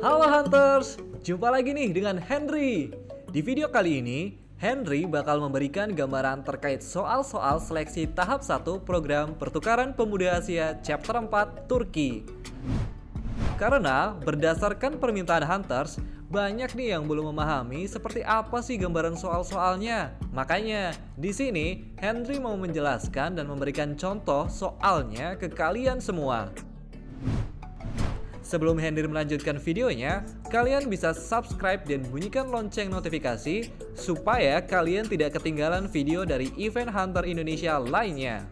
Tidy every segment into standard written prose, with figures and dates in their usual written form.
Halo Hunters, jumpa lagi nih dengan Henry. Di video kali ini, Henry bakal memberikan gambaran terkait soal-soal seleksi tahap 1 program Pertukaran Pemuda Asia Chapter 4 Turki. Karena berdasarkan permintaan Hunters, banyak nih yang belum memahami seperti apa sih gambaran soal-soalnya. Makanya, di sini Henry mau menjelaskan dan memberikan contoh soalnya ke kalian semua. Sebelum Henry melanjutkan videonya, kalian bisa subscribe dan bunyikan lonceng notifikasi supaya kalian tidak ketinggalan video dari event Hunter Indonesia lainnya.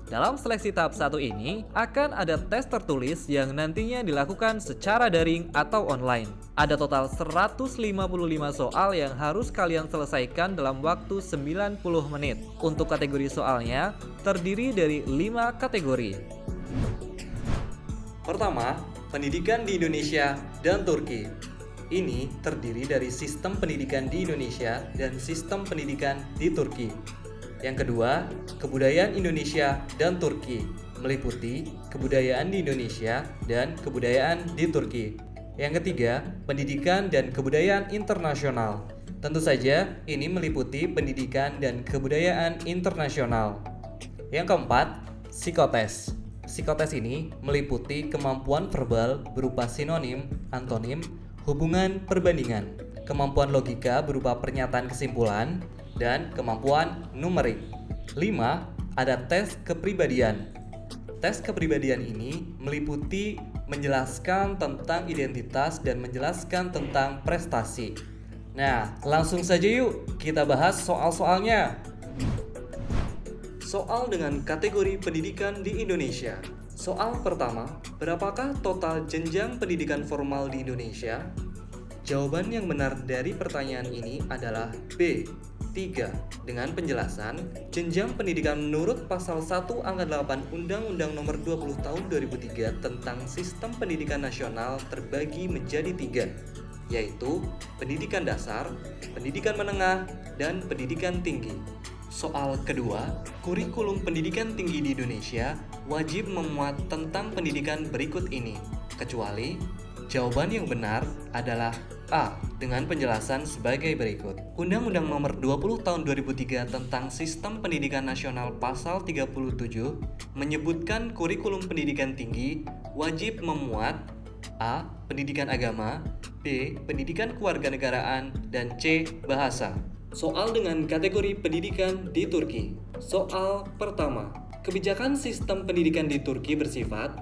Dalam seleksi tahap 1 ini, akan ada tes tertulis yang nantinya dilakukan secara daring atau online. Ada total 155 soal yang harus kalian selesaikan dalam waktu 90 menit. Untuk kategori soalnya, terdiri dari 5 kategori. Pertama, pendidikan di Indonesia dan Turki. Ini terdiri dari sistem pendidikan di Indonesia dan sistem pendidikan di Turki. Yang kedua, kebudayaan Indonesia dan Turki, meliputi kebudayaan di Indonesia dan kebudayaan di Turki. Yang ketiga, pendidikan dan kebudayaan internasional. Tentu saja, ini meliputi pendidikan dan kebudayaan internasional. Yang keempat, psikotes. Psikotes ini meliputi kemampuan verbal berupa sinonim, antonim, hubungan perbandingan, kemampuan logika berupa pernyataan kesimpulan, dan kemampuan numerik. 5. Ada tes kepribadian. Tes kepribadian ini meliputi menjelaskan tentang identitas dan menjelaskan tentang prestasi. Nah, langsung saja yuk kita bahas soal-soalnya. Soal dengan kategori pendidikan di Indonesia. Soal pertama, berapakah total jenjang pendidikan formal di Indonesia? Jawaban yang benar dari pertanyaan ini adalah B, 3. Dengan penjelasan, jenjang pendidikan menurut pasal 1 angka 8 Undang-Undang Nomor 20 Tahun 2003 tentang Sistem Pendidikan Nasional terbagi menjadi 3, yaitu pendidikan dasar, pendidikan menengah, dan pendidikan tinggi. Soal kedua, kurikulum pendidikan tinggi di Indonesia wajib memuat tentang pendidikan berikut ini, kecuali jawaban yang benar adalah A, dengan penjelasan sebagai berikut. Undang-Undang Nomor 20 Tahun 2003 tentang Sistem Pendidikan Nasional Pasal 37 menyebutkan kurikulum pendidikan tinggi wajib memuat A, pendidikan agama, B, pendidikan kewarganegaraan, dan C, bahasa. Soal dengan kategori pendidikan di Turki. Soal pertama, kebijakan sistem pendidikan di Turki bersifat.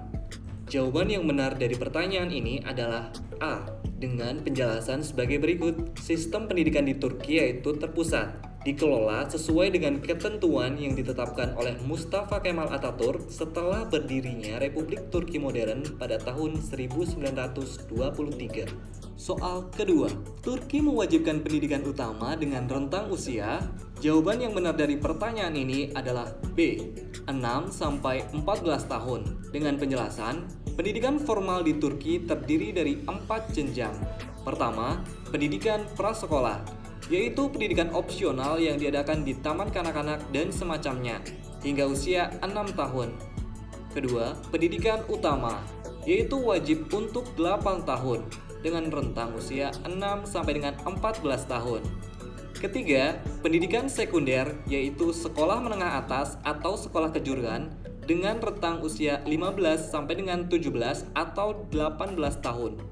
Jawaban yang benar dari pertanyaan ini adalah A, dengan penjelasan sebagai berikut. Sistem pendidikan di Turki yaitu terpusat, dikelola sesuai dengan ketentuan yang ditetapkan oleh Mustafa Kemal Atatürk setelah berdirinya Republik Turki modern pada tahun 1923. Soal kedua, Turki mewajibkan pendidikan utama dengan rentang usia. Jawaban yang benar dari pertanyaan ini adalah B, 6-14 tahun. Dengan penjelasan, pendidikan formal di Turki terdiri dari 4 jenjang. Pertama, pendidikan prasekolah, yaitu pendidikan opsional yang diadakan di taman kanak-kanak dan semacamnya, hingga usia 6 tahun. Kedua, pendidikan utama, yaitu wajib untuk 8 tahun, dengan rentang usia 6 sampai dengan 14 tahun. Ketiga, pendidikan sekunder, yaitu sekolah menengah atas atau sekolah kejuruan, dengan rentang usia 15 sampai dengan 17 atau 18 tahun.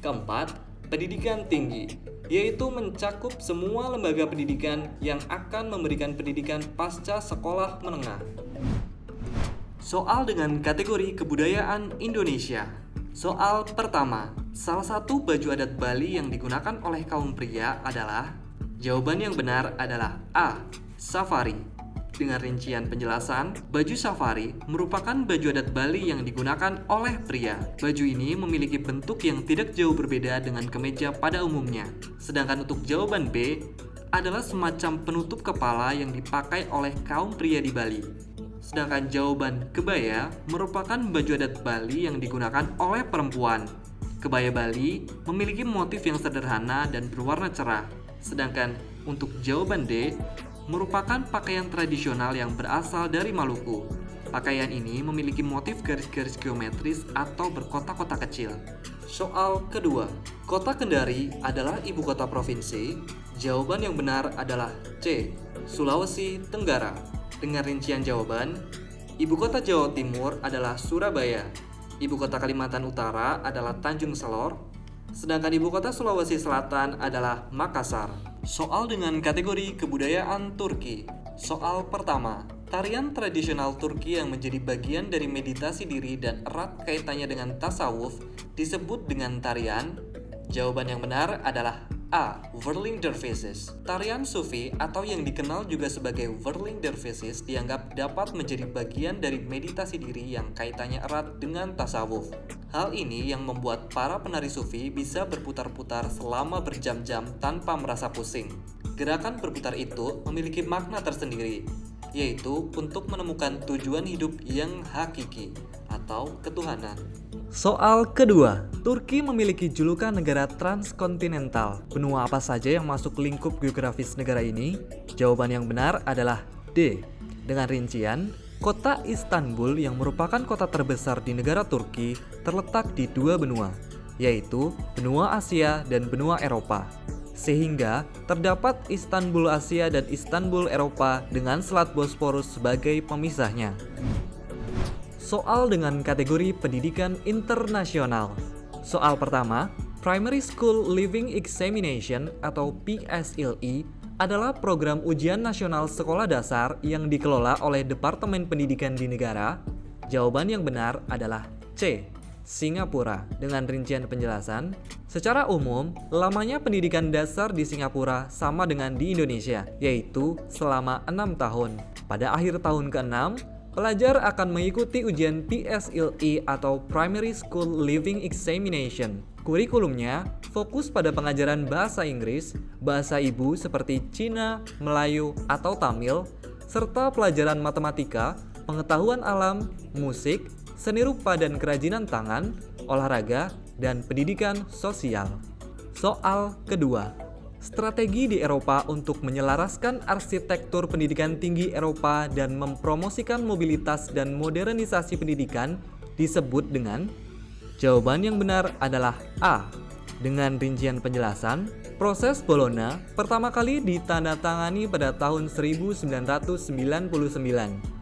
Keempat, pendidikan tinggi, yaitu mencakup semua lembaga pendidikan yang akan memberikan pendidikan pasca sekolah menengah. Soal dengan kategori kebudayaan Indonesia. Soal pertama, salah satu baju adat Bali yang digunakan oleh kaum pria adalah. Jawaban yang benar adalah A, safari. Dengan rincian penjelasan, baju safari merupakan baju adat Bali yang digunakan oleh pria. Baju ini memiliki bentuk yang tidak jauh berbeda dengan kemeja pada umumnya. Sedangkan untuk jawaban B adalah semacam penutup kepala yang dipakai oleh kaum pria di Bali. Sedangkan jawaban kebaya merupakan baju adat Bali yang digunakan oleh perempuan. Kebaya Bali memiliki motif yang sederhana dan berwarna cerah. Sedangkan untuk jawaban D merupakan pakaian tradisional yang berasal dari Maluku. Pakaian ini memiliki motif garis-garis geometris atau berkotak-kotak kecil. Soal kedua, kota Kendari adalah ibu kota provinsi? Jawaban yang benar adalah C. Sulawesi Tenggara. Dengan rincian jawaban, ibu kota Jawa Timur adalah Surabaya, ibu kota Kalimantan Utara adalah Tanjung Selor, sedangkan ibu kota Sulawesi Selatan adalah Makassar. Soal dengan kategori kebudayaan Turki. Soal pertama, tarian tradisional Turki yang menjadi bagian dari meditasi diri dan erat kaitannya dengan tasawuf disebut dengan tarian. Jawaban yang benar adalah A. Whirling Dervishes. Tarian Sufi atau yang dikenal juga sebagai Whirling Dervishes dianggap dapat menjadi bagian dari meditasi diri yang kaitannya erat dengan tasawuf. Hal ini yang membuat para penari Sufi bisa berputar-putar selama berjam-jam tanpa merasa pusing. Gerakan berputar itu memiliki makna tersendiri, yaitu untuk menemukan tujuan hidup yang hakiki atau ketuhanan. Soal kedua, Turki memiliki julukan negara transkontinental. Benua apa saja yang masuk lingkup geografis negara ini? Jawaban yang benar adalah D. Dengan rincian, kota Istanbul yang merupakan kota terbesar di negara Turki terletak di dua benua, yaitu benua Asia dan benua Eropa. Sehingga terdapat Istanbul Asia dan Istanbul Eropa dengan Selat Bosporus sebagai pemisahnya. Soal dengan kategori pendidikan internasional. Soal pertama, Primary School Leaving Examination atau PSLE adalah program ujian nasional sekolah dasar yang dikelola oleh Departemen Pendidikan di negara. Jawaban yang benar adalah C. Singapura. Dengan rincian penjelasan, secara umum, lamanya pendidikan dasar di Singapura sama dengan di Indonesia, yaitu selama 6 tahun. Pada akhir tahun ke-6, pelajar akan mengikuti ujian PSLE atau Primary School Leaving Examination. Kurikulumnya fokus pada pengajaran bahasa Inggris, bahasa ibu seperti Cina, Melayu, atau Tamil, serta pelajaran matematika, pengetahuan alam, musik, seni rupa dan kerajinan tangan, olahraga, dan pendidikan sosial. Soal kedua, strategi di Eropa untuk menyelaraskan arsitektur pendidikan tinggi Eropa dan mempromosikan mobilitas dan modernisasi pendidikan disebut dengan. Jawaban yang benar adalah A. Dengan rincian penjelasan, proses Bologna pertama kali ditandatangani pada tahun 1999,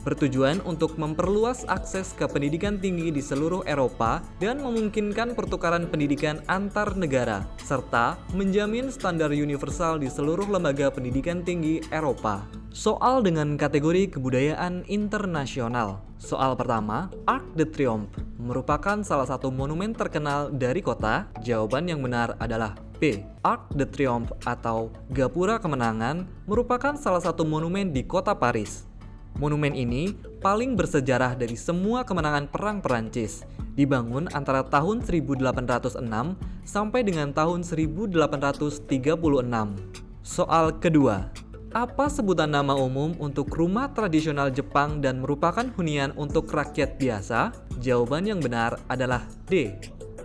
bertujuan untuk memperluas akses ke pendidikan tinggi di seluruh Eropa dan memungkinkan pertukaran pendidikan antar negara, serta menjamin standar universal di seluruh lembaga pendidikan tinggi Eropa. Soal dengan kategori kebudayaan internasional. Soal pertama, Arc de Triomphe merupakan salah satu monumen terkenal dari kota. Jawaban yang benar adalah B. Arc de Triomphe atau Gapura Kemenangan merupakan salah satu monumen di kota Paris. Monumen ini paling bersejarah dari semua kemenangan perang Perancis, dibangun antara tahun 1806 sampai dengan tahun 1836. Soal kedua, apa sebutan nama umum untuk rumah tradisional Jepang dan merupakan hunian untuk rakyat biasa? Jawaban yang benar adalah D.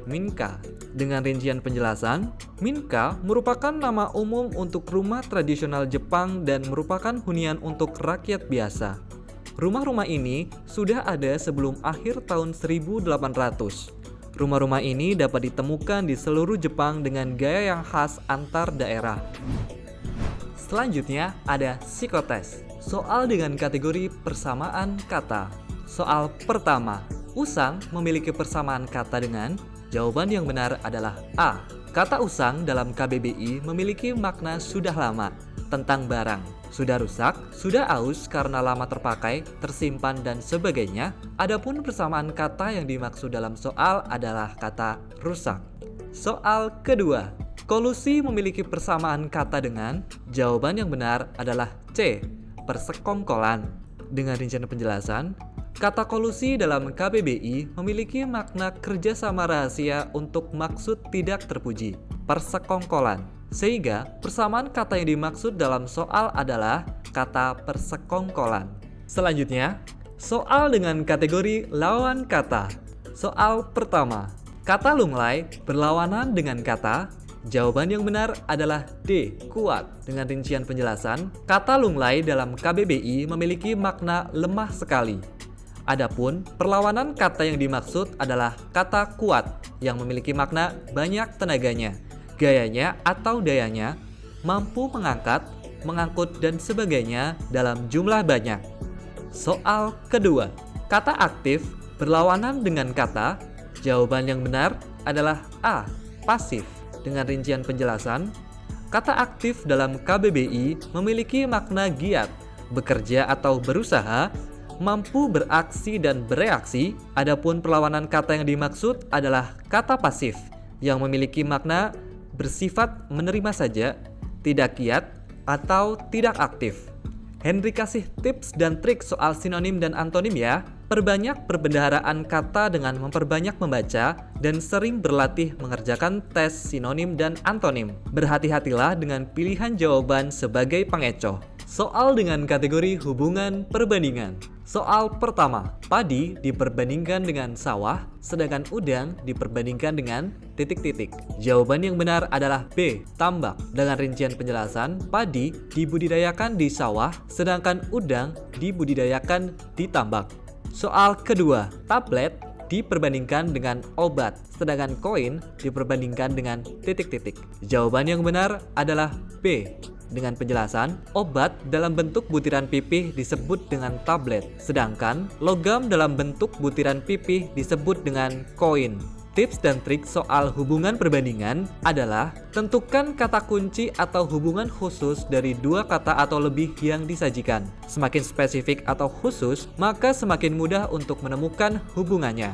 Minka. Dengan rincian penjelasan, Minka merupakan nama umum untuk rumah tradisional Jepang dan merupakan hunian untuk rakyat biasa. Rumah-rumah ini sudah ada sebelum akhir tahun 1800. Rumah-rumah ini dapat ditemukan di seluruh Jepang dengan gaya yang khas antar daerah. Selanjutnya ada psikotes. Soal dengan kategori persamaan kata. Soal pertama, usang memiliki persamaan kata dengan. Jawaban yang benar adalah A. Kata usang dalam KBBI memiliki makna sudah lama, tentang barang, sudah rusak, sudah aus karena lama terpakai, tersimpan, dan sebagainya. Adapun persamaan kata yang dimaksud dalam soal adalah kata rusak. Soal kedua, kolusi memiliki persamaan kata dengan. Jawaban yang benar adalah C. Persekongkolan. Dengan rincian penjelasan, kata kolusi dalam KBBI memiliki makna kerjasama rahasia untuk maksud tidak terpuji, persekongkolan. Sehingga persamaan kata yang dimaksud dalam soal adalah kata persekongkolan. Selanjutnya, soal dengan kategori lawan kata. Soal pertama, kata lunglai berlawanan dengan kata. Jawaban yang benar adalah D. Kuat. Dengan rincian penjelasan, kata lunglai dalam KBBI memiliki makna lemah sekali. Adapun perlawanan kata yang dimaksud adalah kata kuat yang memiliki makna banyak tenaganya, gayanya atau dayanya, mampu mengangkat, mengangkut dan sebagainya dalam jumlah banyak. Soal kedua, kata aktif berlawanan dengan kata. Jawaban yang benar adalah A, pasif. Dengan rincian penjelasan, kata aktif dalam KBBI memiliki makna giat, bekerja atau berusaha, mampu beraksi dan bereaksi. Adapun perlawanan kata yang dimaksud adalah kata pasif yang memiliki makna bersifat menerima saja, tidak giat atau tidak aktif. Henry kasih tips dan trik soal sinonim dan antonim ya. Perbanyak perbendaharaan kata dengan memperbanyak membaca dan sering berlatih mengerjakan tes sinonim dan antonim. Berhati-hatilah dengan pilihan jawaban sebagai pengecoh. Soal dengan kategori hubungan perbandingan. Soal pertama, padi diperbandingkan dengan sawah, sedangkan udang diperbandingkan dengan titik-titik. Jawaban yang benar adalah B, tambak. Dengan rincian penjelasan, padi dibudidayakan di sawah, sedangkan udang dibudidayakan di tambak. Soal kedua, tablet diperbandingkan dengan obat, sedangkan koin diperbandingkan dengan titik-titik. Jawaban yang benar adalah B. Dengan penjelasan, obat dalam bentuk butiran pipih disebut dengan tablet, sedangkan logam dalam bentuk butiran pipih disebut dengan koin. Tips dan trik soal hubungan perbandingan adalah tentukan kata kunci atau hubungan khusus dari dua kata atau lebih yang disajikan. Semakin spesifik atau khusus, maka semakin mudah untuk menemukan hubungannya.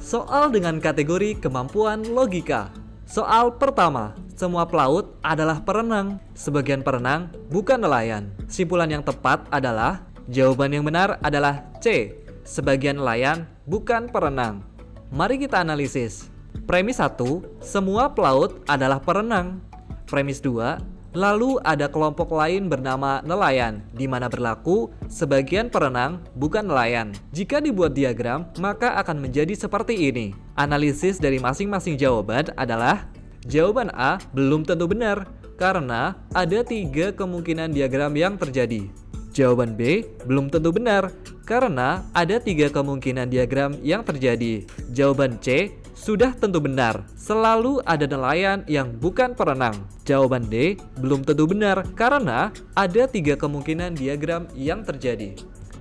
Soal dengan kategori kemampuan logika. Soal pertama, semua pelaut adalah perenang. Sebagian perenang bukan nelayan. Simpulan yang tepat adalah jawaban yang benar adalah C. Sebagian nelayan bukan perenang. Mari kita analisis. Premis 1, semua pelaut adalah perenang. Premis 2, lalu ada kelompok lain bernama nelayan, di mana berlaku sebagian perenang bukan nelayan. Jika dibuat diagram, maka akan menjadi seperti ini. Analisis dari masing-masing jawaban adalah jawaban A belum tentu benar, karena ada 3 kemungkinan diagram yang terjadi. Jawaban B belum tentu benar, karena ada 3 kemungkinan diagram yang terjadi. Jawaban C sudah tentu benar, selalu ada nelayan yang bukan perenang. Jawaban D belum tentu benar, karena ada 3 kemungkinan diagram yang terjadi.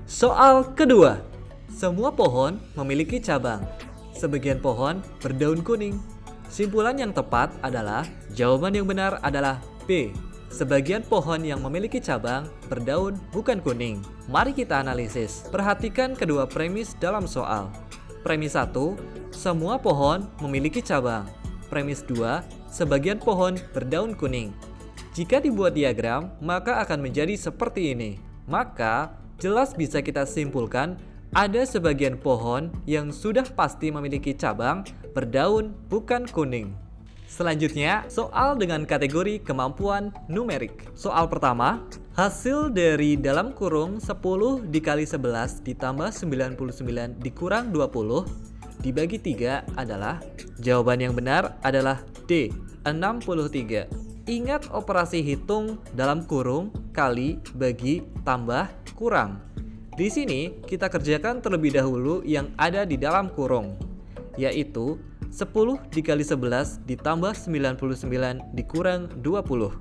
Soal kedua, semua pohon memiliki cabang. Sebagian pohon berdaun kuning. Simpulan yang tepat adalah jawaban yang benar adalah B. Sebagian pohon yang memiliki cabang berdaun bukan kuning. Mari kita analisis. Perhatikan kedua premis dalam soal. Premis 1, semua pohon memiliki cabang. Premis 2, sebagian pohon berdaun kuning. Jika dibuat diagram, maka akan menjadi seperti ini. Maka, jelas bisa kita simpulkan ada sebagian pohon yang sudah pasti memiliki cabang berdaun bukan kuning. Selanjutnya, soal dengan kategori kemampuan numerik. Soal pertama, hasil dari dalam kurung 10 dikali 11 ditambah 99 dikurang 20 dibagi 3 adalah, jawaban yang benar adalah D, 63. Ingat operasi hitung dalam kurung, kali, bagi, tambah, kurang. Di sini kita kerjakan terlebih dahulu yang ada di dalam kurung, yaitu 10 dikali 11 ditambah 99 dikurang 20.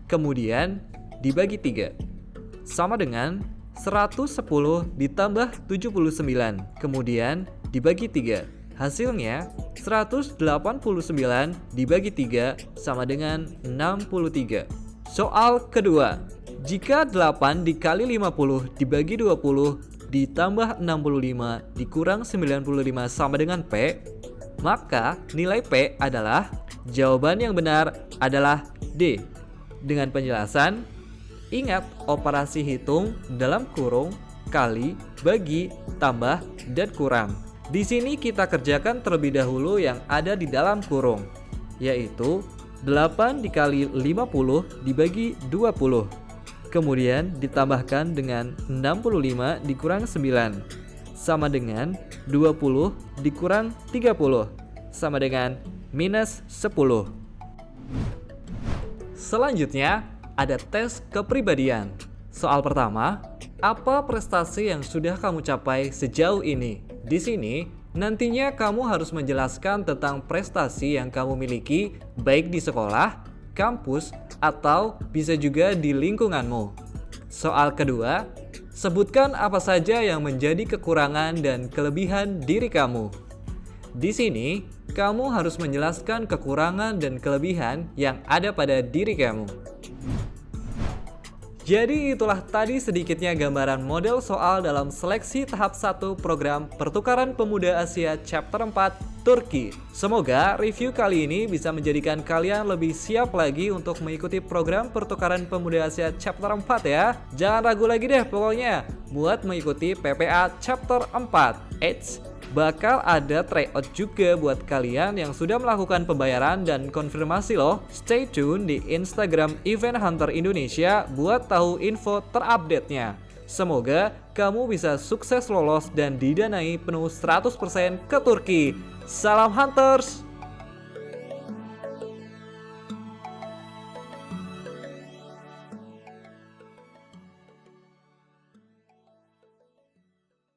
Kemudian dibagi 3. Sama dengan 110 ditambah 79. Kemudian dibagi 3. Hasilnya 189 dibagi 3 sama dengan 63. Soal kedua. Jika 8 dikali 50 dibagi 20 ditambah 65 dikurang 95 sama dengan P, maka nilai P adalah, jawaban yang benar adalah D. Dengan penjelasan, ingat operasi hitung dalam kurung, kali, bagi, tambah, dan kurang. Di sini kita kerjakan terlebih dahulu yang ada di dalam kurung, yaitu 8 dikali 50 dibagi 20. Kemudian ditambahkan dengan 65 dikurang 9 sama dengan 20 dikurang 30 sama dengan minus 10. Selanjutnya ada tes kepribadian. Soal pertama, Apa prestasi yang sudah kamu capai sejauh ini? Di sini, nantinya kamu harus menjelaskan tentang prestasi yang kamu miliki baik di sekolah, kampus, atau bisa juga di lingkunganmu. Soal kedua, sebutkan apa saja yang menjadi kekurangan dan kelebihan diri kamu. Di sini, kamu harus menjelaskan kekurangan dan kelebihan yang ada pada diri kamu. Jadi itulah tadi sedikitnya gambaran model soal dalam seleksi tahap 1 program Pertukaran Pemuda Asia Chapter 4 Turki. Semoga review kali ini bisa menjadikan kalian lebih siap lagi untuk mengikuti program Pertukaran Pemuda Asia Chapter 4 ya. Jangan ragu lagi deh pokoknya buat mengikuti PPA Chapter 4. Bakal ada tryout juga buat kalian yang sudah melakukan pembayaran dan konfirmasi loh. Stay tune di Instagram Event Hunter Indonesia buat tahu info terupdate-nya. Semoga kamu bisa sukses lolos dan didanai penuh 100% ke Turki. Salam Hunters!